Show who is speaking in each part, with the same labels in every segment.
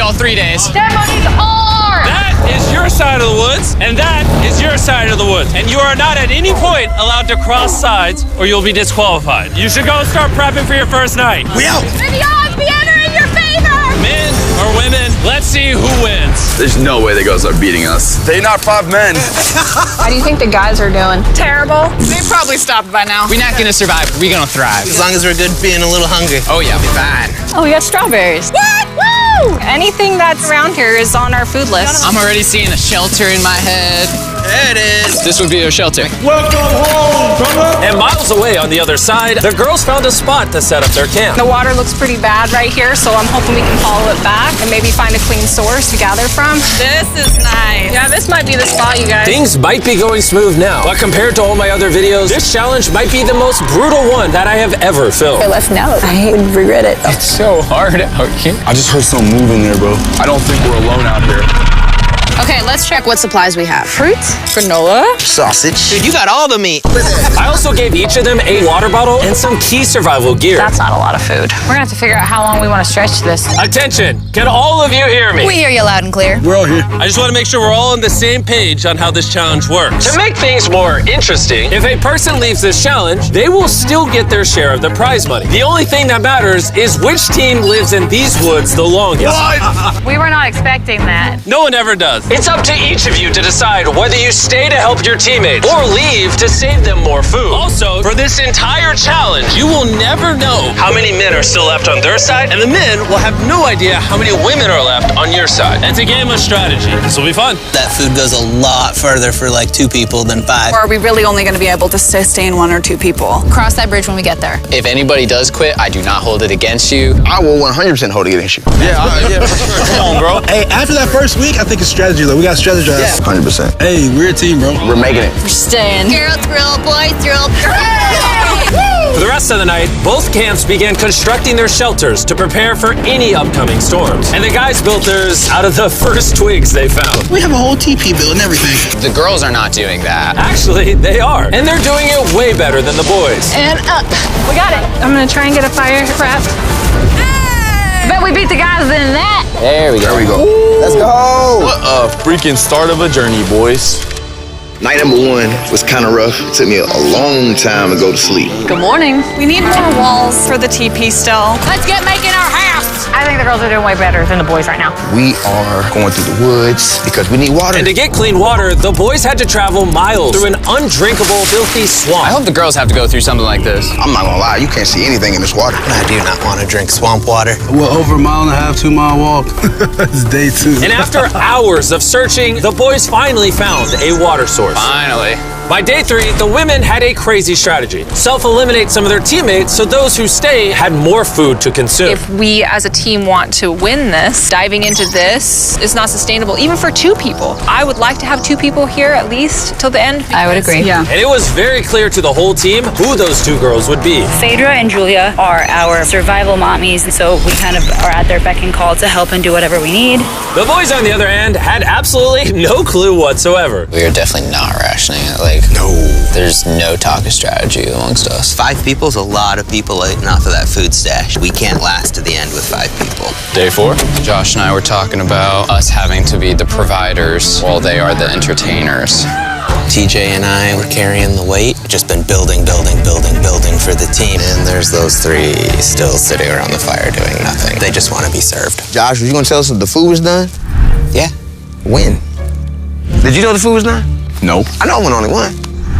Speaker 1: y'all 3 days.
Speaker 2: Ceremonies are!
Speaker 3: That is your side of the woods, and that is your side of the woods. And you are not at any point allowed to cross sides, or you'll be disqualified. You should go start prepping for your first night.
Speaker 4: We out!
Speaker 2: May the odds be ever in your favor!
Speaker 3: Men or women, let's see who wins.
Speaker 5: There's no way the girls are beating us. They're not 5 men.
Speaker 6: How do you think the guys are doing?
Speaker 2: Terrible.
Speaker 6: They probably stopped by now.
Speaker 1: We're not gonna survive, we're gonna thrive.
Speaker 4: As long as we're good being a little hungry.
Speaker 1: Oh yeah, we'll be fine.
Speaker 6: Oh, we got strawberries.
Speaker 2: What? Woo!
Speaker 6: Anything that's around here is on our food list.
Speaker 1: I'm already seeing a shelter in my head.
Speaker 4: There it is.
Speaker 1: This would be a shelter.
Speaker 3: And miles away on the other side, the girls found a spot to set up their camp.
Speaker 6: The water looks pretty bad right here, so I'm hoping we can follow it back and maybe find a clean source to gather from. This is nice. Yeah, this might be the spot, you guys.
Speaker 3: Things might be going smooth now, but compared to all my other videos, this challenge might be the most brutal one that I have ever filmed.
Speaker 6: Let's know. I would regret it.
Speaker 1: It's so hard out here.
Speaker 5: I just heard something moving there, bro. I don't think we're alone out here.
Speaker 6: Okay, let's check what supplies we have. Fruits, granola.
Speaker 4: Sausage. Dude, you got all the meat.
Speaker 3: I also gave each of them a water bottle and some key survival gear.
Speaker 6: That's not a lot of food. We're gonna have to figure out how long we want to stretch this.
Speaker 3: Attention, can all of you hear me?
Speaker 6: We hear you loud and clear.
Speaker 5: We're all here.
Speaker 3: I just want to make sure we're all on the same page on how this challenge works. To make things more interesting, if a person leaves this challenge, they will still get their share of the prize money. The only thing that matters is which team lives in these woods the longest.
Speaker 2: We were not expecting that.
Speaker 3: No one ever does. It's up to each of you to decide whether you stay to help your teammates or leave to save them more food. Also, for this entire challenge, you will never know how many men are still left on their side, and the men will have no idea how many women are left on your side. It's a game of strategy. This will be fun.
Speaker 4: That food goes a lot further for like 2 people than 5.
Speaker 6: Or are we really only gonna be able to sustain 1 or 2 people? Cross that bridge when we get there.
Speaker 1: If anybody does quit, I do not hold it against you.
Speaker 5: I will 100% hold it against you. Yeah, for sure. Come on, bro.
Speaker 7: Hey, after that first week, I think it's strategy, though. We got to strategize.
Speaker 5: Yeah, 100%.
Speaker 7: Hey, we're a team, bro.
Speaker 5: We're making it.
Speaker 6: We're staying.
Speaker 2: Girls, girl, boys, girl.
Speaker 3: For the rest of the night, both camps began constructing their shelters to prepare for any upcoming storms. And the guys built theirs out of the first twigs they found.
Speaker 7: We have a whole TP build and everything.
Speaker 1: The girls are not doing that.
Speaker 3: Actually, they are. And they're doing it way better than the boys.
Speaker 6: And up. We got it. I'm gonna try and get a fire craft.
Speaker 2: I bet we beat the guys in that.
Speaker 1: There we go.
Speaker 5: There we go. Let's go. What a freaking start of a journey, boys. Night number 1 was kind of rough. It took me a long time to go to sleep.
Speaker 6: Good morning. We need more walls for the TP still.
Speaker 2: Let's get making our house. I think the girls are doing way better than the boys right now.
Speaker 5: We are going through the woods because we need water.
Speaker 3: And to get clean water, the boys had to travel miles through an undrinkable, filthy swamp.
Speaker 1: I hope the girls have to go through something like this.
Speaker 5: I'm not gonna lie, you can't see anything in this water.
Speaker 4: I do not want to drink swamp water.
Speaker 7: Well, over a 1.5 2 mile walk. It's day 2.
Speaker 3: And after hours of searching, the boys finally found a water source.
Speaker 1: Finally.
Speaker 3: By day 3, the women had a crazy strategy. Self-eliminate some of their teammates so those who stay had more food to consume.
Speaker 6: If we as a team want to win this, diving into this is not sustainable, even for 2 people. I would like to have 2 people here at least till the end. I would agree. Yeah.
Speaker 3: And it was very clear to the whole team who those 2 girls would be.
Speaker 8: Phaedra and Julia are our survival mommies, so we kind of are at their beck and call to help and do whatever we need.
Speaker 3: The boys, on the other hand, had absolutely no clue whatsoever.
Speaker 1: We are definitely not rationing it. No. There's no talk of strategy amongst us.
Speaker 4: 5 people is a lot of people eating off of that food stash. We can't last to the end with 5 people.
Speaker 1: Day 4, Josh and I were talking about us having to be the providers while they are the entertainers.
Speaker 4: TJ and I were carrying the weight. Just been building for the team. And there's those 3 still sitting around the fire doing nothing. They just want to be served.
Speaker 5: Josh, were you gonna tell us if the food was done?
Speaker 4: Yeah.
Speaker 5: When? Did you know the food was done?
Speaker 7: Nope.
Speaker 5: I know I went only one.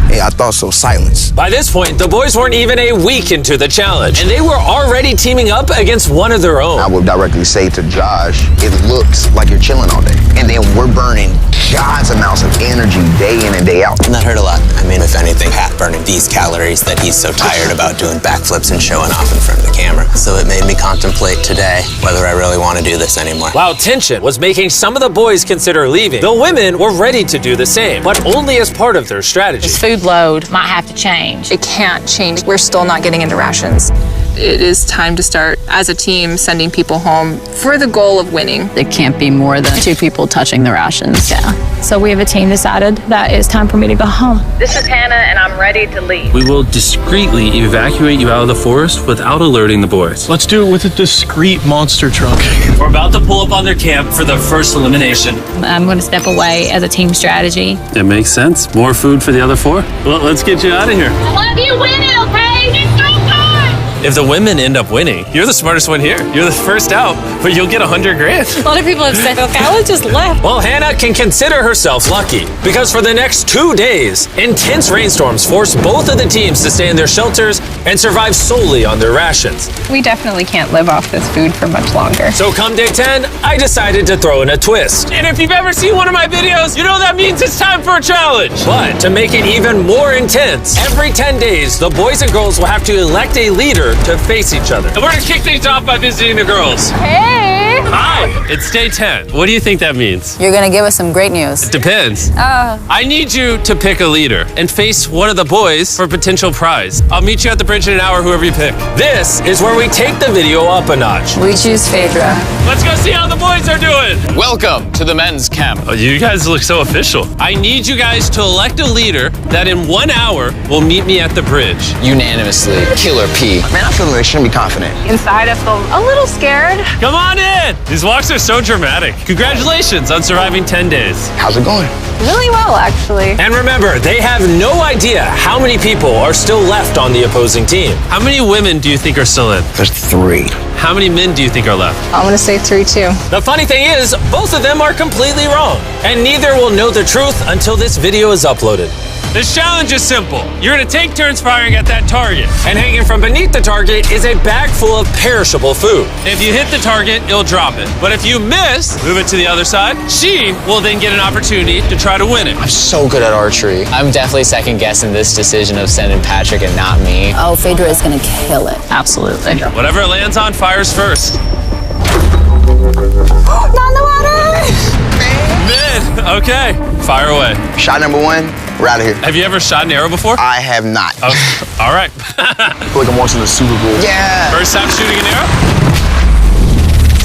Speaker 5: Hey, I thought so. Silence.
Speaker 3: By this point, the boys weren't even a week into the challenge, and they were already teaming up against one of their own.
Speaker 5: I would directly say to Josh, it looks like you're chilling all day. And then we're burning God's amounts of energy day in and day out.
Speaker 4: And that hurt a lot. I mean, if anything, Pat burning these calories that he's so tired about doing backflips and showing off in front of the camera. So it made me contemplate today whether I really want to do this anymore.
Speaker 3: While tension was making some of the boys consider leaving, the women were ready to do the same, but only as part of their strategy.
Speaker 2: This food load might have to change.
Speaker 6: It can't change. We're still not getting into rations. it is time to start, as a team, sending people home for the goal of winning.
Speaker 9: It can't be more than 2 people touching the rations.
Speaker 10: Yeah. So we have a team decided that it's time for me to go home.
Speaker 2: This is Hannah, and I'm ready to leave.
Speaker 3: We will discreetly evacuate you out of the forest without alerting the boys.
Speaker 11: Let's do it with a discreet monster truck.
Speaker 3: We're about to pull up on their camp for their first elimination.
Speaker 10: I'm going to step away as a team strategy.
Speaker 3: It makes sense. More food for the other 4? Well, let's get you out of here.
Speaker 2: I love you winning, okay? It's so good!
Speaker 3: If the women end up winning, you're the smartest one here. You're the first out, but you'll get $100 grand.
Speaker 10: A lot of people have said, okay, I just left.
Speaker 3: Well, Hannah can consider herself lucky because for the next 2 days, intense rainstorms forced both of the teams to stay in their shelters and survive solely on their rations.
Speaker 6: We definitely can't live off this food for much longer.
Speaker 3: So come day 10, I decided to throw in a twist. And if you've ever seen one of my videos, you know that means it's time for a challenge. But to make it even more intense, every 10 days, the boys and girls will have to elect a leader to face each other. And we're gonna kick things off by visiting the girls.
Speaker 6: Hey!
Speaker 3: Hi, it's day 10. What do you think that means?
Speaker 9: You're gonna give us some great news.
Speaker 3: It depends. I need you to pick a leader and face one of the boys for a potential prize. I'll meet you at the bridge in an hour, whoever you pick. This is where we take the video up a notch.
Speaker 9: We choose Phaedra.
Speaker 3: Let's go see how the boys are doing.
Speaker 1: Welcome to the men's camp.
Speaker 3: Oh, you guys look so official. I need you guys to elect a leader that in 1 hour will meet me at the bridge.
Speaker 1: Unanimously, Killer P.
Speaker 5: Man, I feel like they shouldn't be confident.
Speaker 2: Inside, I feel a little scared.
Speaker 3: Come on in. These walks are so dramatic. Congratulations on surviving 10 days.
Speaker 5: How's it going?
Speaker 6: Really well, actually.
Speaker 3: And remember, they have no idea how many people are still left on the opposing team. How many women do you think are still in?
Speaker 5: There's 3.
Speaker 3: How many men do you think are left?
Speaker 6: I'm gonna say 3 too.
Speaker 3: The funny thing is, both of them are completely wrong. And neither will know the truth until this video is uploaded. This challenge is simple. You're gonna take turns firing at that target. And hanging from beneath the target is a bag full of perishable food. If you hit the target, it'll drop it. But if you miss, move it to the other side. She will then get an opportunity to try to win it.
Speaker 1: I'm so good at archery. I'm definitely second guessing this decision of sending Patrick and not me.
Speaker 9: Oh, Phaedra is gonna kill it.
Speaker 10: Absolutely.
Speaker 3: Whatever it lands on fires first.
Speaker 9: Not in the water!
Speaker 3: Mid. Okay, fire away.
Speaker 5: Shot number 1, we're out of here.
Speaker 3: Have you ever shot an arrow before?
Speaker 5: I have not.
Speaker 3: Oh, all right.
Speaker 5: I feel like I'm watching the Super Bowl. Yeah.
Speaker 3: First time shooting an arrow?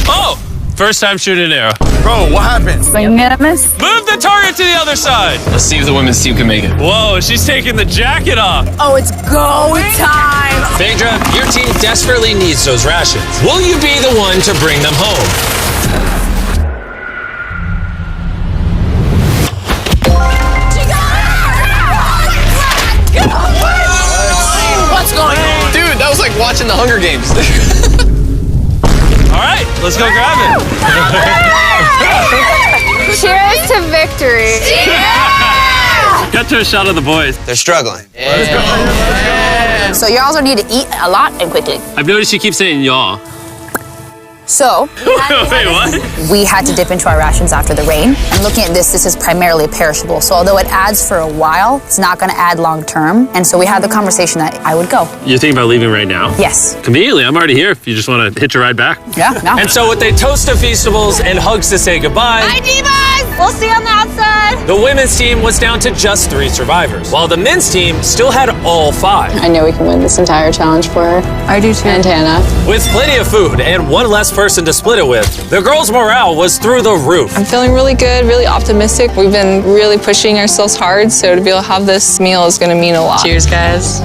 Speaker 3: Oh, first time shooting an arrow.
Speaker 5: Bro, what happened?
Speaker 3: Move the target to the other side.
Speaker 1: Let's see if the women's team can make it.
Speaker 3: Whoa, she's taking the jacket off.
Speaker 9: Oh, it's go time!
Speaker 3: Phaedra, your team desperately needs those rations. Will you be the one to bring them home?
Speaker 1: What's going on? Dude, that was like watching the Hunger Games.
Speaker 3: All right, let's go grab it.
Speaker 6: Cheers to victory.
Speaker 3: Cut to a shot of the boys.
Speaker 4: They're struggling.
Speaker 9: So y'all are need to eat a lot and quickly.
Speaker 3: I've noticed you keep saying y'all.
Speaker 9: So,
Speaker 3: Wait, what?
Speaker 9: we had to dip into our rations after the rain. And looking at this is primarily perishable. So although it adds for a while, it's not gonna add long term. And so we had the conversation that I would go.
Speaker 3: You're thinking about leaving right now?
Speaker 9: Yes.
Speaker 3: Conveniently, I'm already here if you just want to hitch a ride back.
Speaker 9: Yeah, no.
Speaker 3: And so with a toast of Feastables and hugs to say goodbye,
Speaker 2: Hi, Divas! We'll see you on the outside.
Speaker 3: the women's team was down to just 3 survivors, while the men's team still had all 5.
Speaker 9: I know we can win this entire challenge for her. I do too. And Hannah.
Speaker 3: With plenty of food and one less person to split it with, the girls' morale was through the roof.
Speaker 6: I'm feeling really good, really optimistic. We've been really pushing ourselves hard, so to be able to have this meal is gonna mean a lot.
Speaker 10: Cheers, guys.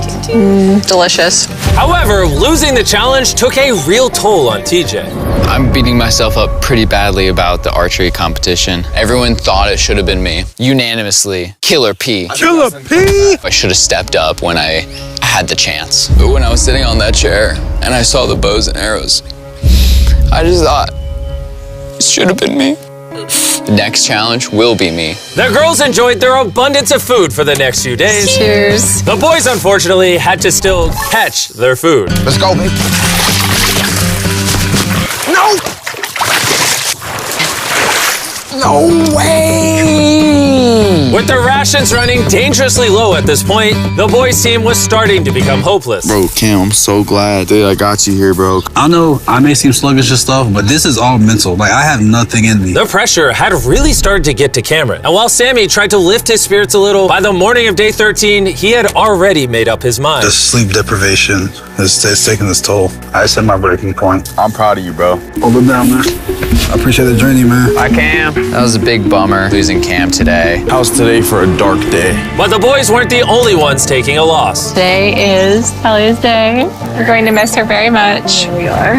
Speaker 6: Delicious.
Speaker 3: However, losing the challenge took a real toll on TJ.
Speaker 1: I'm beating myself up pretty badly about the archery competition. Everyone thought it should have been me. Unanimously, Killer P.
Speaker 7: Killer P!
Speaker 1: I should have stepped up when I had the chance. But when I was sitting on that chair and I saw the bows and arrows, I just thought, it should have been me. The next challenge will be me.
Speaker 3: The girls enjoyed their abundance of food for the next few days.
Speaker 6: Cheers.
Speaker 3: The boys, unfortunately, had to still catch their food.
Speaker 5: Let's go, baby. No! No way!
Speaker 3: With their rations running dangerously low at this point, the boys team was starting to become hopeless.
Speaker 5: Bro, Cam, I'm so glad that I got you here, bro.
Speaker 7: I know I may seem sluggish and stuff, but this is all mental. Like, I have nothing in me.
Speaker 3: The pressure had really started to get to Cameron. And while Sammy tried to lift his spirits a little, by the morning of day 13, he had already made up his mind.
Speaker 7: The sleep deprivation is taking its toll. I set my breaking point.
Speaker 5: I'm proud of you, bro.
Speaker 7: Hold it down, man. I appreciate the journey, man.
Speaker 1: Hi, Cam. That was a big bummer losing Cam today.
Speaker 5: How's today for a dark day?
Speaker 3: But the boys weren't the only ones taking a loss.
Speaker 10: Today is Kelly's day. We're going to miss her very much. Here we are.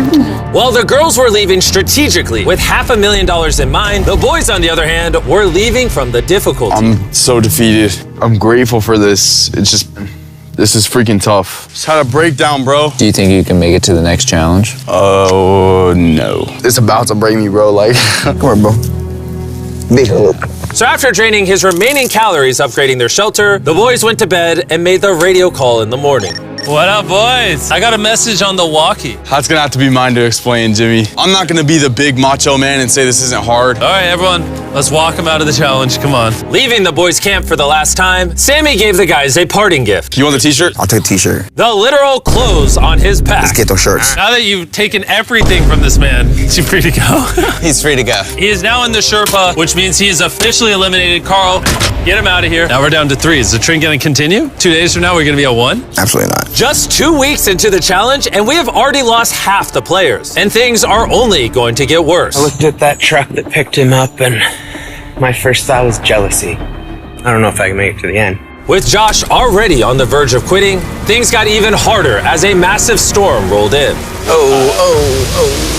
Speaker 3: While the girls were leaving strategically with $500,000 in mind, the boys, on the other hand, were leaving from the difficulty.
Speaker 5: I'm so defeated. I'm grateful for this. This is freaking tough. Just had a breakdown, bro.
Speaker 1: Do you think you can make it to the next challenge?
Speaker 5: Oh, no. It's about to break me, bro. Like, come on, bro. Big hug.
Speaker 3: So after draining his remaining calories upgrading their shelter, the boys went to bed and made the radio call in the morning.
Speaker 11: What up, boys? I got a message on the walkie.
Speaker 5: That's gonna have to be mine to explain, Jimmy. I'm not gonna be the big macho man and say this isn't hard.
Speaker 11: All right, everyone, let's walk him out of the challenge. Come on.
Speaker 3: Leaving the boys' camp for the last time, Sammy gave the guys a parting gift.
Speaker 5: You want the t-shirt?
Speaker 12: I'll take the t-shirt.
Speaker 3: The literal clothes on his back.
Speaker 12: Let's get those shirts.
Speaker 11: Now that you've taken everything from this man, is he free to go?
Speaker 4: He's free to go.
Speaker 11: He is now in the Sherpa, which means he is officially eliminated. Carl, get him out of here. Now we're down to 3. Is the trend going to continue? 2 days from now, we're going to be at 1?
Speaker 12: Absolutely not.
Speaker 3: Just 2 weeks into the challenge, and we have already lost half the players. And things are only going to get worse.
Speaker 4: I looked at that truck that picked him up, and my first thought was jealousy. I don't know if I can make it to the end.
Speaker 3: With Josh already on the verge of quitting, things got even harder as a massive storm rolled in.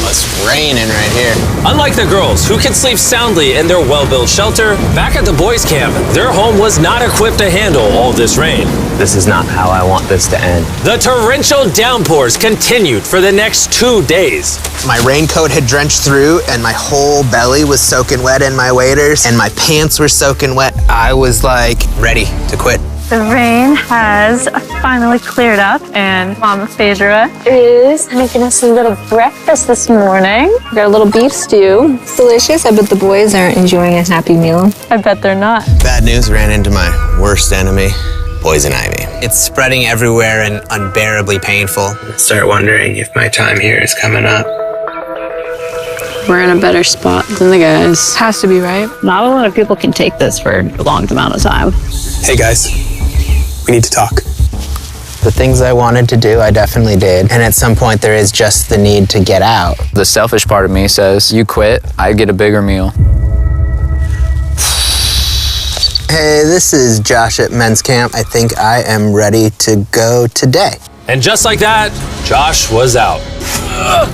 Speaker 4: It's raining right here.
Speaker 3: Unlike the girls, who could sleep soundly in their well-built shelter, back at the boys' camp, their home was not equipped to handle all this rain.
Speaker 4: This is not how I want this to end.
Speaker 3: The torrential downpours continued for the next 2 days.
Speaker 4: My raincoat had drenched through, and my whole belly was soaking wet in my waders, and my pants were soaking wet. I was like ready to quit.
Speaker 10: The rain has finally cleared up, and Mama Phaedra is making us a little breakfast this morning. We got a little beef stew. It's delicious. I bet the boys aren't enjoying a happy meal. I bet they're not.
Speaker 4: Bad news ran into my worst enemy, poison ivy. It's spreading everywhere and unbearably painful. I start wondering if my time here is coming up.
Speaker 10: We're in a better spot than the guys. Has to be, right? Not a lot of people can take this for a long amount of time.
Speaker 4: Hey guys, we need to talk. The things I wanted to do, I definitely did. And at some point, there is just the need to get out.
Speaker 1: The selfish part of me says, you quit, I get a bigger meal.
Speaker 4: Hey, this is Josh at men's camp. I think I am ready to go today.
Speaker 3: And just like that, Josh was out.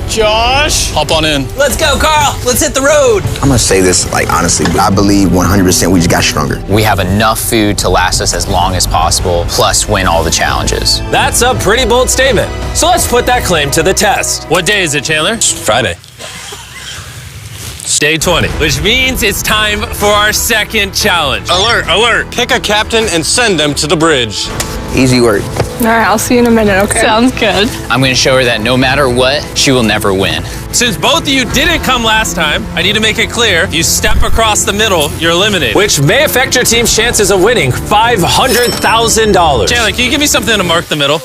Speaker 11: Josh! Hop on in.
Speaker 4: Let's go, Carl. Let's hit the road.
Speaker 12: I'm gonna say this, like, honestly, I believe 100% we just got stronger.
Speaker 1: We have enough food to last us as long as possible, plus win all the challenges.
Speaker 3: That's a pretty bold statement. So let's put that claim to the test.
Speaker 11: What day is it, Chandler?
Speaker 3: Friday.
Speaker 11: Day 20, which means it's time for our second challenge.
Speaker 3: Alert, alert.
Speaker 11: Pick a captain and send them to the bridge.
Speaker 12: Easy work.
Speaker 10: All right, I'll see you in a minute, okay? Sounds good.
Speaker 1: I'm gonna show her that no matter what, she will never win.
Speaker 11: Since both of you didn't come last time, I need to make it clear, you step across the middle, you're eliminated.
Speaker 3: Which may affect your team's chances of winning $500,000.
Speaker 11: Chandler, can you give me something to mark the middle?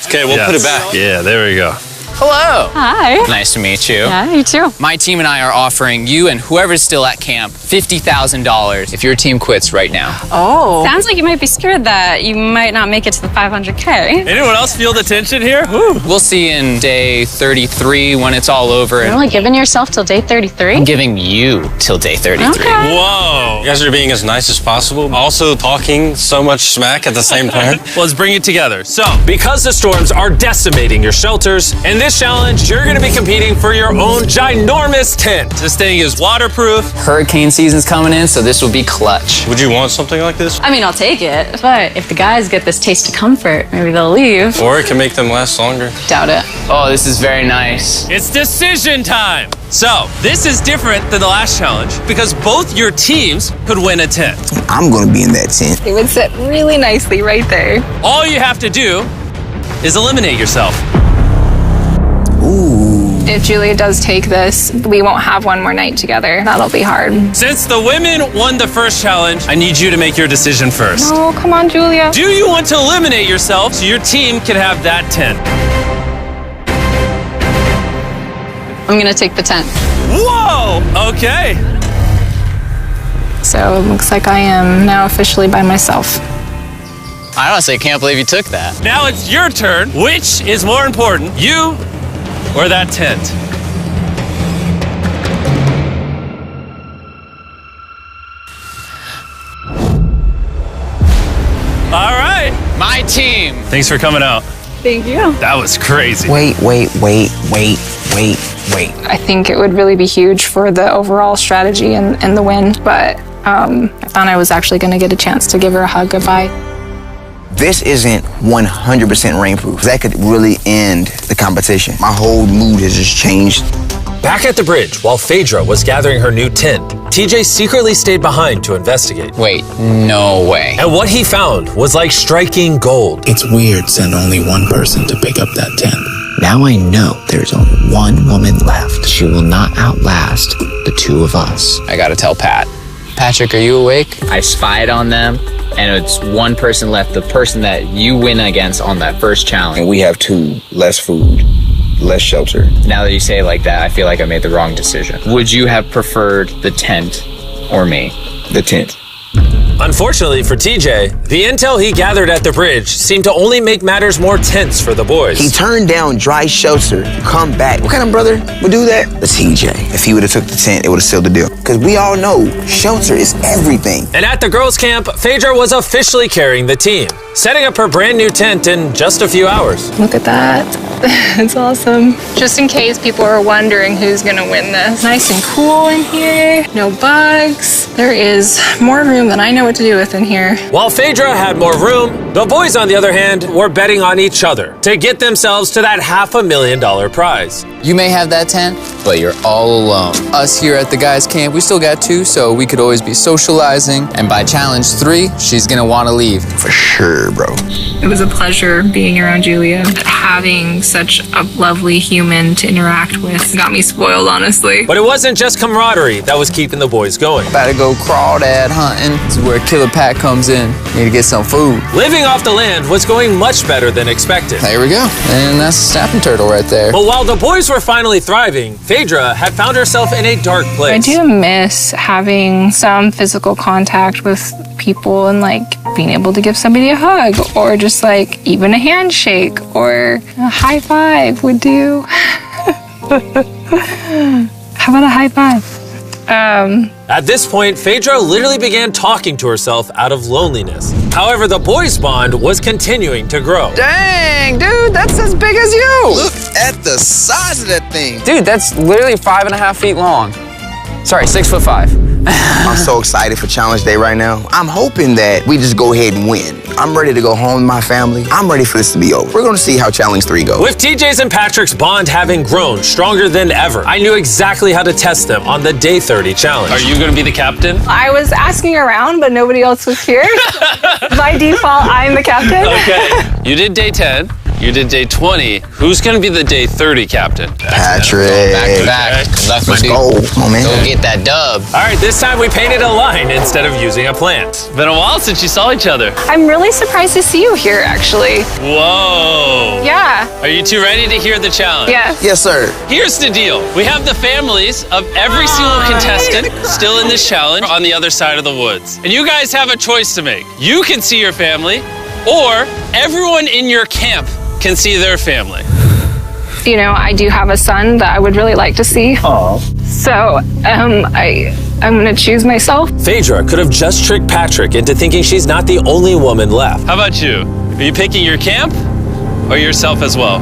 Speaker 3: Okay, we'll put it back.
Speaker 11: Yeah, there we go.
Speaker 1: Hello.
Speaker 10: Hi.
Speaker 1: Nice to meet you.
Speaker 10: Yeah, you too.
Speaker 1: My team and I are offering you and whoever's still at camp $50,000 if your team quits right now.
Speaker 10: Oh. Sounds like you might be scared that you might not make it to the 500K.
Speaker 11: Anyone else feel the tension here? Woo.
Speaker 1: We'll see you in day 33 when it's all over.
Speaker 10: You're only giving yourself till day 33?
Speaker 1: I'm giving you till day 33.
Speaker 10: Okay.
Speaker 11: Whoa.
Speaker 13: You guys are being as nice as possible, also talking so much smack at the same time.
Speaker 11: Let's bring it together. So,
Speaker 3: because the storms are decimating your shelters, in this challenge, you're going to be competing for your own ginormous tent.
Speaker 11: This thing is waterproof.
Speaker 1: Hurricane season's coming in, so this will be clutch.
Speaker 13: Would you want something like this?
Speaker 10: I mean, I'll take it. But if the guys get this taste of comfort, maybe they'll leave.
Speaker 13: Or it can make them last longer.
Speaker 10: Doubt it.
Speaker 1: Oh, this is very nice.
Speaker 11: It's decision time. So, this is different than the last challenge because both your teams could win a tent.
Speaker 12: I'm gonna be in that tent.
Speaker 10: It would sit really nicely right there.
Speaker 11: All you have to do is eliminate yourself.
Speaker 12: Ooh.
Speaker 6: If Julia does take this, we won't have one more night together. That'll be hard.
Speaker 11: Since the women won the first challenge, I need you to make your decision first.
Speaker 6: Oh, come on, Julia.
Speaker 11: Do you want to eliminate yourself so your team can have that tent?
Speaker 14: I'm gonna take the tent.
Speaker 11: Whoa! Okay.
Speaker 6: So it looks like I am now officially by myself.
Speaker 1: I honestly can't believe you took that.
Speaker 11: Now it's your turn. Which is more important, you or that tent? All right.
Speaker 1: My team.
Speaker 11: Thanks for coming out.
Speaker 10: Thank you.
Speaker 11: That was crazy.
Speaker 12: Wait.
Speaker 6: I think it would really be huge for the overall strategy and the win, but I thought I was actually going to get a chance to give her a hug goodbye.
Speaker 12: This isn't 100% rainproof. That could really end the competition. My whole mood has just changed.
Speaker 3: Back at the bridge, while Phaedra was gathering her new tent, TJ secretly stayed behind to investigate.
Speaker 1: Wait, no way.
Speaker 3: And what he found was like striking gold.
Speaker 15: It's weird sending only one person to pick up that tent. Now I know there's only one woman left. She will not outlast the two of us.
Speaker 1: I gotta tell Pat. Patrick, are you awake? I spied on them, and it's one person left, the person that you win against on that first challenge.
Speaker 5: And we have 2 less food, less shelter.
Speaker 1: Now that you say it like that, I feel like I made the wrong decision. Would you have preferred the tent or me?
Speaker 5: The tent.
Speaker 3: Unfortunately for TJ, the intel he gathered at the bridge seemed to only make matters more tense for the boys.
Speaker 12: He turned down dry shelter to come back. What kind of brother would do that? The TJ. If he would have took the tent, it would have sealed the deal. Because we all know shelter is everything.
Speaker 3: And at the girls' camp, Phaedra was officially carrying the team, setting up her brand new tent in just a few hours.
Speaker 6: Look at that. It's awesome. Just in case people are wondering who's gonna win this. Nice and cool in here, no bugs. There is more room than I know what to do with in here.
Speaker 3: While Phaedra had more room, the boys, on the other hand, were betting on each other to get themselves to that $500,000 prize.
Speaker 1: You may have that tent, but you're all alone. Us here at the guys' camp, we still got 2, so we could always be socializing. And by challenge 3, she's gonna wanna leave.
Speaker 12: For sure, bro.
Speaker 6: It was a pleasure being around Julia. Having such a lovely human to interact with got me spoiled, honestly.
Speaker 3: But it wasn't just camaraderie that was keeping the boys going.
Speaker 1: About to go crawdad hunting. This is where Killer Pat comes in. Need to get some food.
Speaker 3: Living off the land was going much better than expected.
Speaker 1: There we go. And that's a snapping turtle right there.
Speaker 3: But while the boys were finally thriving, Phaedra had found herself in a dark
Speaker 6: I
Speaker 3: place.
Speaker 6: do miss having some physical contact with people and like being able to give somebody a hug or just like even a handshake or a high five would do. How about a high five?
Speaker 3: At this point, Phaedra literally began talking to herself out of loneliness. However, the boys' bond was continuing to grow.
Speaker 1: Dang, dude, that's as big as you.
Speaker 12: Look at the size of that thing.
Speaker 1: Dude, that's literally 5.5 feet long. Sorry, 6'5".
Speaker 12: I'm so excited for challenge day right now. I'm hoping that we just go ahead and win. I'm ready to go home with my family. I'm ready for this to be over. We're gonna see how challenge 3 goes.
Speaker 3: With TJ's and Patrick's bond having grown stronger than ever, I knew exactly how to test them on the day 30 challenge.
Speaker 11: Are you going to be the captain?
Speaker 6: I was asking around, but nobody else was here. By default, I'm the captain.
Speaker 11: Okay. You did day 10. You did day 20. Who's going to be the day 30 captain?
Speaker 12: Patrick.
Speaker 1: Back to back. That's my
Speaker 12: Let's
Speaker 1: dude.
Speaker 12: go. Come on, man.
Speaker 1: Go get that dub.
Speaker 3: All right, this time we painted a line instead of using a plant.
Speaker 11: Been a while since you saw each other.
Speaker 6: I'm really surprised to see you here, actually.
Speaker 11: Whoa.
Speaker 6: Yeah.
Speaker 11: Are you two ready to hear the challenge?
Speaker 6: Yes.
Speaker 12: Yes, sir.
Speaker 11: Here's the deal. We have the families of every single contestant still in this challenge on the other side of the woods. And you guys have a choice to make. You can see your family, or everyone in your camp can see their family.
Speaker 6: You know, I do have a son that I would really like to see.
Speaker 11: Aww.
Speaker 6: So, I'm gonna choose myself.
Speaker 3: Phaedra could have just tricked Patrick into thinking she's not the only woman left.
Speaker 11: How about you? Are you picking your camp or yourself as well?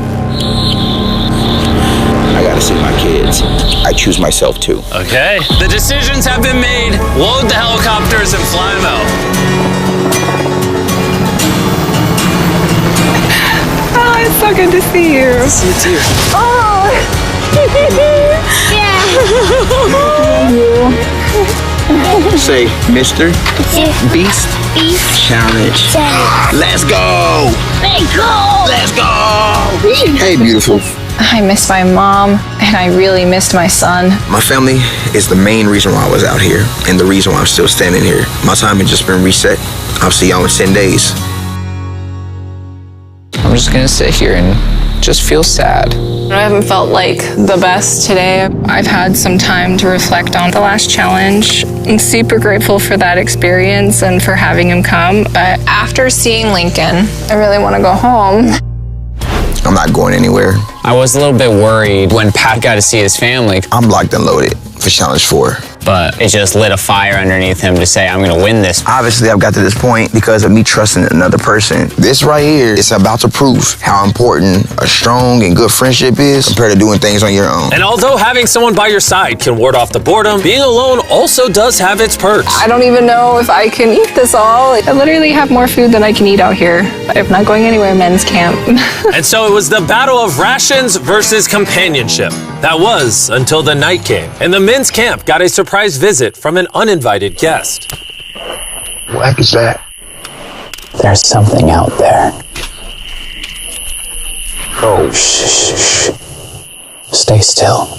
Speaker 5: I gotta see my kids. I choose myself too.
Speaker 11: Okay. The decisions have been made. Load the helicopters and fly them out.
Speaker 6: Oh, it's so good to see you.
Speaker 1: See you too.
Speaker 6: Oh.
Speaker 12: Yeah. Say, Mr. Beast Challenge. Let's go.
Speaker 14: Let's go.
Speaker 12: Let's go. Hey, beautiful.
Speaker 6: I miss my mom, and I really missed my son.
Speaker 12: My family is the main reason why I was out here, and the reason why I'm still standing here. My time has just been reset. I'll see y'all in 10 days.
Speaker 1: I'm just gonna sit here and just feel sad.
Speaker 6: I haven't felt like the best today. I've had some time to reflect on the last challenge. I'm super grateful for that experience and for having him come. But after seeing Lincoln, I really want to go home.
Speaker 12: I'm not going anywhere.
Speaker 1: I was a little bit worried when Pat got to see his family.
Speaker 12: I'm locked and loaded for Challenge 4.
Speaker 1: But it just lit a fire underneath him to say, I'm gonna win this.
Speaker 12: Obviously, I've got to this point because of me trusting another person. This right here is about to prove how important a strong and good friendship is compared to doing things on your own.
Speaker 3: And although having someone by your side can ward off the boredom, being alone also does have its perks.
Speaker 6: I don't even know if I can eat this all. I literally have more food than I can eat out here. I'm not going anywhere, men's camp.
Speaker 3: And so it was the battle of rations versus companionship. That was until the night came, and the men's camp got a surprise visit from an uninvited guest.
Speaker 12: What is that?
Speaker 15: There's something out there.
Speaker 12: Oh,
Speaker 15: Shh. Stay still.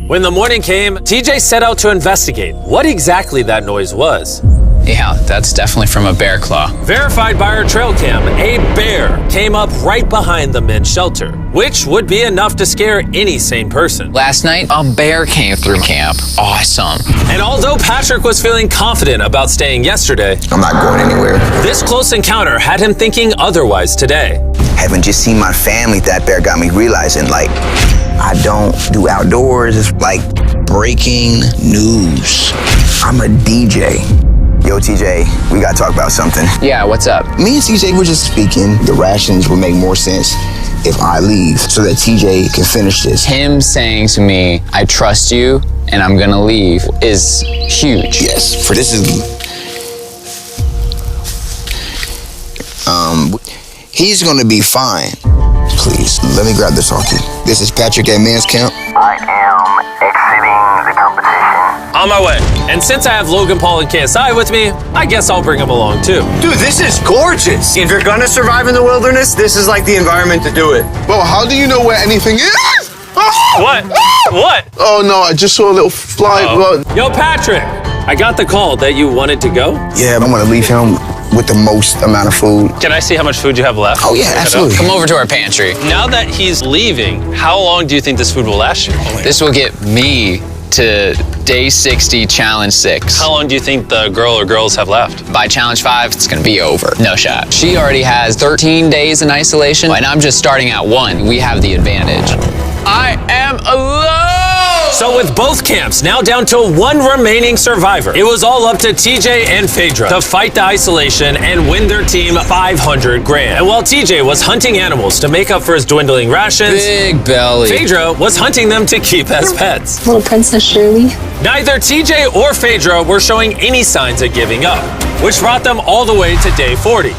Speaker 3: When the morning came, TJ set out to investigate what exactly that noise was.
Speaker 1: Yeah, that's definitely from a bear claw.
Speaker 3: Verified by our trail cam, a bear came up right behind the men's shelter, which would be enough to scare any sane person.
Speaker 1: Last night, a bear came through camp. Awesome.
Speaker 3: And although Patrick was feeling confident about staying yesterday,
Speaker 12: I'm not going anywhere.
Speaker 3: This close encounter had him thinking otherwise today.
Speaker 12: Having just seen my family, that bear got me realizing, like, I don't do outdoors. It's like breaking news. I'm a DJ. Yo, TJ, we gotta talk about something.
Speaker 1: Yeah, what's up?
Speaker 12: Me and TJ were just speaking. The rations would make more sense if I leave so that TJ can finish this.
Speaker 1: Him saying to me, I trust you and I'm gonna leave is huge.
Speaker 12: Yes, for this is... he's gonna be fine. Please, let me grab this off you. This is Patrick at Men's Camp.
Speaker 16: I am exiting the competition.
Speaker 3: On my way. And since I have Logan Paul and KSI with me, I guess I'll bring them along too.
Speaker 17: Dude, this is gorgeous. If you're gonna survive in the wilderness, this is like the environment to do it.
Speaker 5: Bro, how do you know where anything is?
Speaker 3: What? What?
Speaker 5: Oh no, I just saw a little fly.
Speaker 3: Yo, Patrick, I got the call that you wanted to go.
Speaker 12: Yeah, I want to leave him with the most amount of food.
Speaker 3: Can I see how much food you have left?
Speaker 12: Oh yeah, absolutely.
Speaker 1: Come over to our pantry.
Speaker 3: Now that he's leaving, how long do you think this food will last you?
Speaker 1: This will get me to day 60, challenge 6.
Speaker 3: How long do you think the girl or girls have left?
Speaker 1: By challenge 5, it's gonna be over. No shot. She already has 13 days in isolation, and I'm just starting at 1. We have the advantage. I am alone!
Speaker 3: So with both camps now down to 1 remaining survivor, it was all up to TJ and Phaedra to fight the isolation and win their team $500 grand. And while TJ was hunting animals to make up for his dwindling rations,
Speaker 1: big belly,
Speaker 3: Phaedra was hunting them to keep as pets.
Speaker 10: Little Princess Shirley.
Speaker 3: Neither TJ or Phaedra were showing any signs of giving up, which brought them all the way to day 40,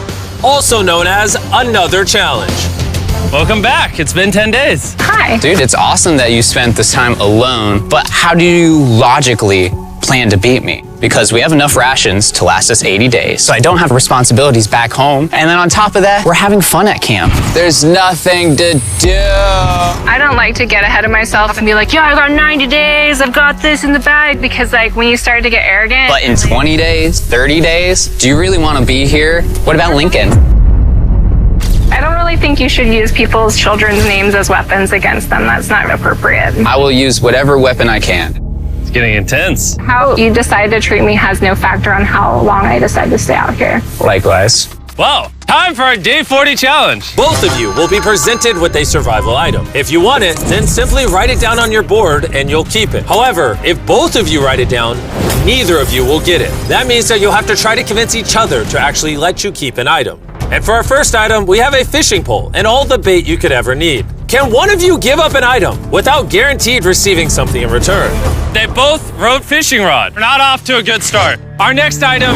Speaker 3: also known as another challenge. Welcome back. It's been 10 days.
Speaker 6: Hi.
Speaker 1: Dude, it's awesome that you spent this time alone, but how do you logically plan to beat me? Because we have enough rations to last us 80 days, so I don't have responsibilities back home. And then on top of that, we're having fun at camp. There's nothing to do.
Speaker 6: I don't like to get ahead of myself and be like, yeah, I got 90 days, I've got this in the bag, because like when you start to get arrogant.
Speaker 1: But in 20 days, 30 days, do you really want to be here? What about Lincoln?
Speaker 6: I don't really think you should use people's children's names as weapons against them. That's not appropriate.
Speaker 1: I will use whatever weapon I can.
Speaker 3: It's getting intense.
Speaker 6: How you decide to treat me has no factor on how long I decide to stay out here.
Speaker 1: Likewise.
Speaker 3: Wow, time for our day 40 challenge. Both of you will be presented with a survival item. If you want it, then simply write it down on your board and you'll keep it. However, if both of you write it down, neither of you will get it. That means that you'll have to try to convince each other to actually let you keep an item. And for our first item, we have a fishing pole and all the bait you could ever need. Can one of you give up an item without guaranteed receiving something in return?
Speaker 11: They both wrote fishing rod. We're not off to a good start. Our next item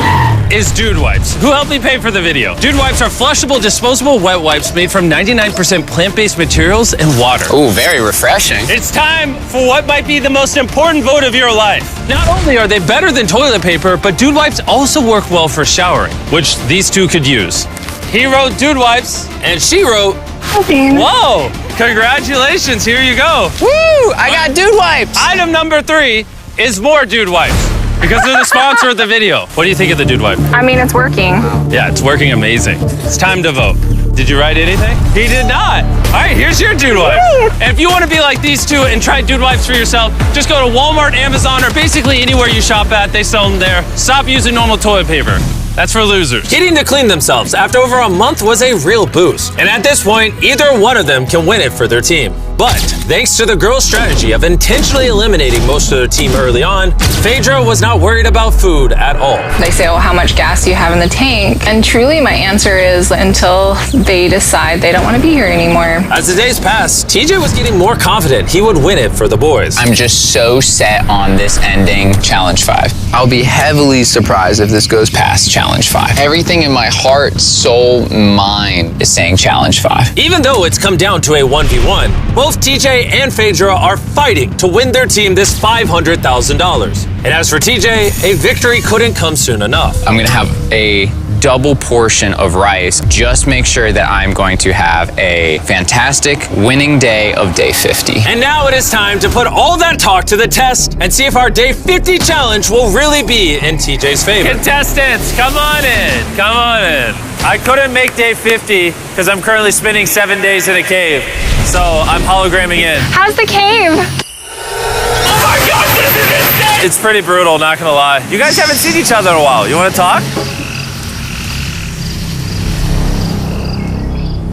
Speaker 11: is dude wipes. Who helped me pay for the video? Dude wipes are flushable, disposable wet wipes made from 99% plant-based materials and water.
Speaker 1: Ooh, very refreshing.
Speaker 11: It's time for what might be the most important vote of your life. Not only are they better than toilet paper, but dude wipes also work well for showering, which these two could use. He wrote dude wipes, and she wrote... Whoa! Congratulations, here you go.
Speaker 1: Woo! I got dude wipes.
Speaker 11: Item number 3 is more dude wipes. Because they're the sponsor of the video. What do you think of the dude wipe?
Speaker 6: I mean, it's working.
Speaker 11: Yeah, it's working amazing. It's time to vote. Did you write anything? He did not. All right, here's your dude wipe. And if you want to be like these two and try dude wipes for yourself, just go to Walmart, Amazon, or basically anywhere you shop at. They sell them there. Stop using normal toilet paper. That's for losers.
Speaker 3: Getting to clean themselves after over a month was a real boost. And at this point, either one of them can win it for their team. But thanks to the girls' strategy of intentionally eliminating most of their team early on, Phaedra was not worried about food at all.
Speaker 6: They say, oh, how much gas do you have in the tank? And truly, my answer is until they decide they don't want to be here anymore.
Speaker 3: As the days passed, TJ was getting more confident he would win it for the boys.
Speaker 1: I'm just so set on this ending Challenge 5. I'll be heavily surprised if this goes past Challenge 5. Everything in my heart, soul, mind is saying Challenge 5.
Speaker 3: Even though it's come down to a 1v1, both TJ and Phaedra are fighting to win their team this $500,000. And as for TJ, a victory couldn't come soon enough.
Speaker 1: I'm gonna have a double portion of rice. Just make sure that I'm going to have a fantastic winning day of day 50.
Speaker 3: And now it is time to put all that talk to the test and see if our day 50 challenge will really be in TJ's favor.
Speaker 11: Contestants, come on in. Come on in. I couldn't make day 50 because I'm currently spending 7 days in a cave. So I'm hologramming in.
Speaker 6: How's the cave?
Speaker 11: Oh my God, this is insane! It's pretty brutal, not gonna lie. You guys haven't seen each other in a while. You wanna talk?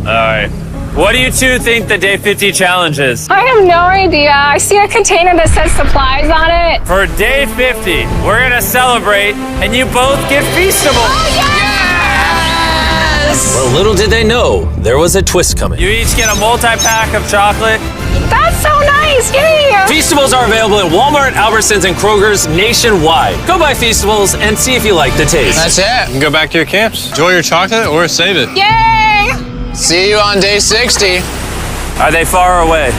Speaker 11: All right. What do you two think the day 50 challenge is?
Speaker 6: I have no idea. I see a container that says supplies on it.
Speaker 11: For day 50, we're gonna celebrate and you both get Feastables.
Speaker 6: Oh, yes!
Speaker 3: Well, little did they know, there was a twist coming.
Speaker 11: You each get a multi-pack of chocolate.
Speaker 6: That's so nice. Yay!
Speaker 3: Feastables are available at Walmart, Albertsons, and Kroger's nationwide. Go buy Feastables and see if you like the taste.
Speaker 1: That's it.
Speaker 13: You can go back to your camps. Enjoy your chocolate or save it.
Speaker 6: Yay!
Speaker 1: See you on day 60.
Speaker 11: Are they far away?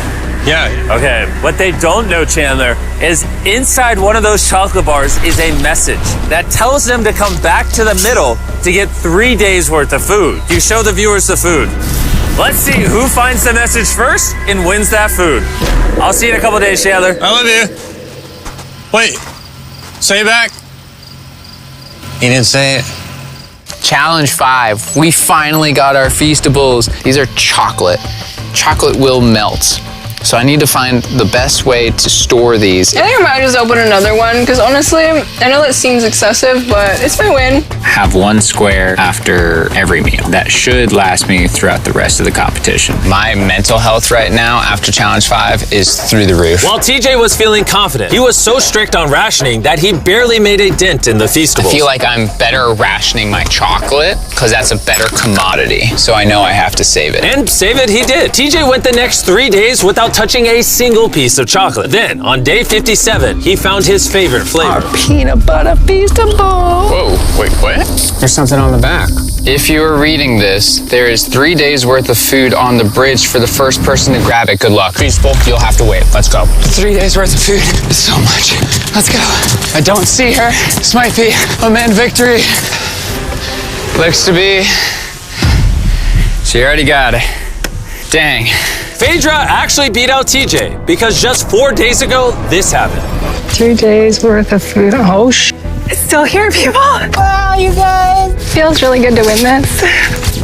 Speaker 13: Yeah.
Speaker 11: Okay, what they don't know, Chandler, is inside one of those chocolate bars is a message that tells them to come back to the middle to get 3 days worth of food. You show the viewers the food. Let's see who finds the message first and wins that food. I'll see you in a couple days, Chandler.
Speaker 13: I love you. Wait. Say it back. He didn't say it.
Speaker 1: Challenge 5. We finally got our Feastables. These are chocolate. Chocolate will melt. So I need to find the best way to store these.
Speaker 6: I think I might just open another one because honestly, I know that seems excessive, but it's my win.
Speaker 1: Have one square after every meal. That should last me throughout the rest of the competition. My mental health right now after Challenge 5 is through the roof.
Speaker 3: While TJ was feeling confident, he was so strict on rationing that he barely made a dent in the Feastables.
Speaker 1: I feel like I'm better rationing my chocolate because that's a better commodity. So I know I have to save it.
Speaker 3: And save it he did. TJ went the next 3 days without touching a single piece of chocolate. Then, on day 57, he found his favorite flavor.
Speaker 1: Our peanut butter Feastable. Whoa, wait, what? There's something on the back. If you are reading this, there is 3 days worth of food on the bridge for the first person to grab it. Good luck. Feastable, you'll have to wait. Let's go. 3 days worth of food is so much. Let's go. I don't see her. This might be a man victory. Looks to be. She already got it. Dang.
Speaker 3: Phaedra actually beat out TJ because just 4 days ago, this happened.
Speaker 6: 3 days worth of food. Oh, it's still here, people. Wow, you guys. Feels really good to win this.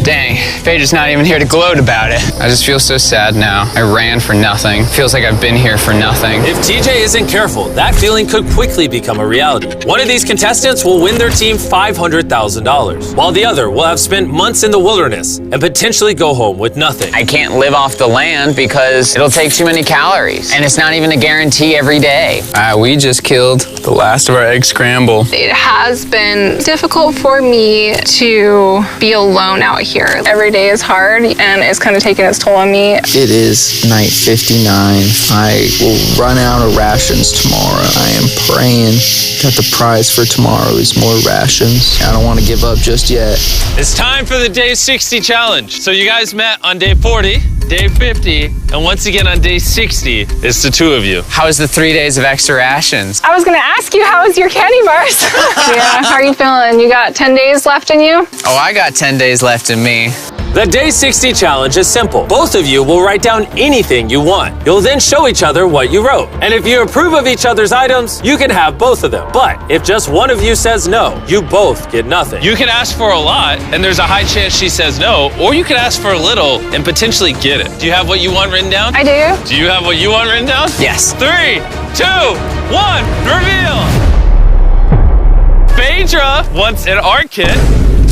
Speaker 1: Dang, Phaedra's not even here to gloat about it. I just feel so sad now. I ran for nothing. Feels like I've been here for nothing.
Speaker 3: If TJ isn't careful, that feeling could quickly become a reality. One of these contestants will win their team $500,000, while the other will have spent months in the wilderness and potentially go home with nothing.
Speaker 1: I can't live off the land because it'll take too many calories, and it's not even a guarantee every day. We just killed the last of our egg scramble.
Speaker 6: It has been difficult for me to be alone out here. Every day is hard and it's kind of taking its toll on me.
Speaker 15: It is night 59. I will run out of rations tomorrow. I am praying that the prize for tomorrow is more rations. I don't want to give up just yet.
Speaker 11: It's time for the day 60 challenge. So you guys met on day 40, day 50, and once again on day 60, it's the two of you.
Speaker 1: How was the 3 days of extra rations?
Speaker 6: I was gonna ask you, how was your candy bars? Yeah, how are you feeling? You got 10 days left in you?
Speaker 1: Oh, I got 10 days left in me.
Speaker 3: The Day 60 challenge is simple. Both of you will write down anything you want. You'll then show each other what you wrote. And if you approve of each other's items, you can have both of them. But if just one of you says no, you both get nothing.
Speaker 11: You can ask for a lot, and there's a high chance she says no, or you can ask for a little and potentially get it. Do you have what you want written down?
Speaker 6: I do.
Speaker 11: Do you have what you want written down?
Speaker 1: Yes.
Speaker 11: 3, 2, 1, reveal! Phaedra wants an art kit.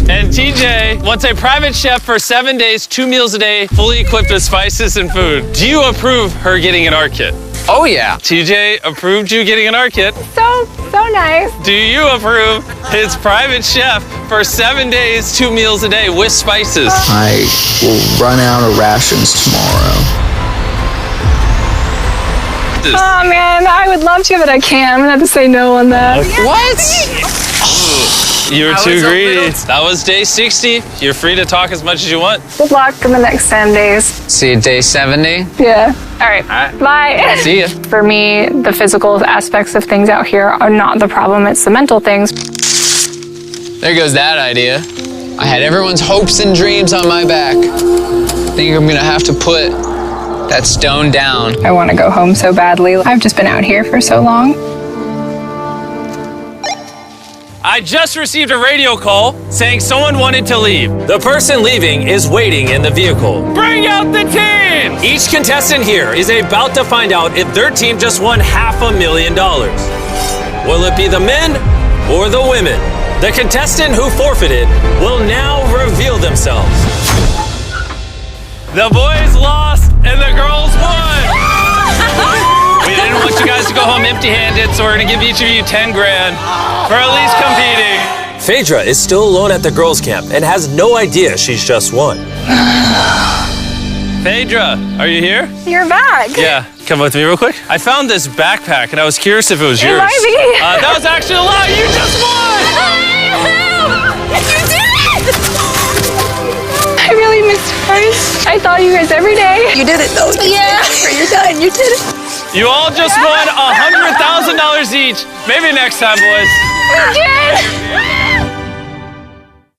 Speaker 11: And TJ wants a private chef for 7 days, 2 meals a day, fully equipped with spices and food. Do you approve her getting an art kit?
Speaker 1: Oh, yeah.
Speaker 11: TJ approved you getting an art kit.
Speaker 6: So nice.
Speaker 11: Do you approve his private chef for 7 days, 2 meals a day with spices?
Speaker 15: I will run out of rations tomorrow.
Speaker 6: Oh man, I would love to, but I can't. I'm gonna have to say no on that.
Speaker 11: Okay. What? You were too greedy. That was day 60. You're free to talk as much as you want.
Speaker 6: Good luck in the next 10 days.
Speaker 1: See you day 70.
Speaker 6: Yeah. All right. Bye.
Speaker 1: See ya.
Speaker 6: For me, the physical aspects of things out here are not the problem. It's the mental things.
Speaker 1: There goes that idea. I had everyone's hopes and dreams on my back. I think I'm gonna have to put that stone down.
Speaker 6: I want to go home so badly. I've just been out here for so long.
Speaker 3: I just received a radio call saying someone wanted to leave. The person leaving is waiting in the vehicle. Bring out the team! Each contestant here is about to find out if their team just won $500,000. Will it be the men or the women? The contestant who forfeited will now reveal themselves.
Speaker 11: The boys lost and the girls won. We didn't want you guys to go home empty-handed, so we're gonna give each of you 10 grand for at least competing.
Speaker 3: Phaedra is still alone at the girls' camp and has no idea she's just won.
Speaker 11: Phaedra, are you here?
Speaker 6: You're back.
Speaker 11: Yeah, come with me real quick. I found this backpack and I was curious if it was yours.
Speaker 6: It might be.
Speaker 11: That was actually a lie. You just won!
Speaker 6: You did it! I really missed yours. I thought you guys every day.
Speaker 9: You did it though.
Speaker 6: Yeah.
Speaker 9: You're done. You did it.
Speaker 11: You all just won $100,000 each. Maybe next time, boys.
Speaker 6: We did.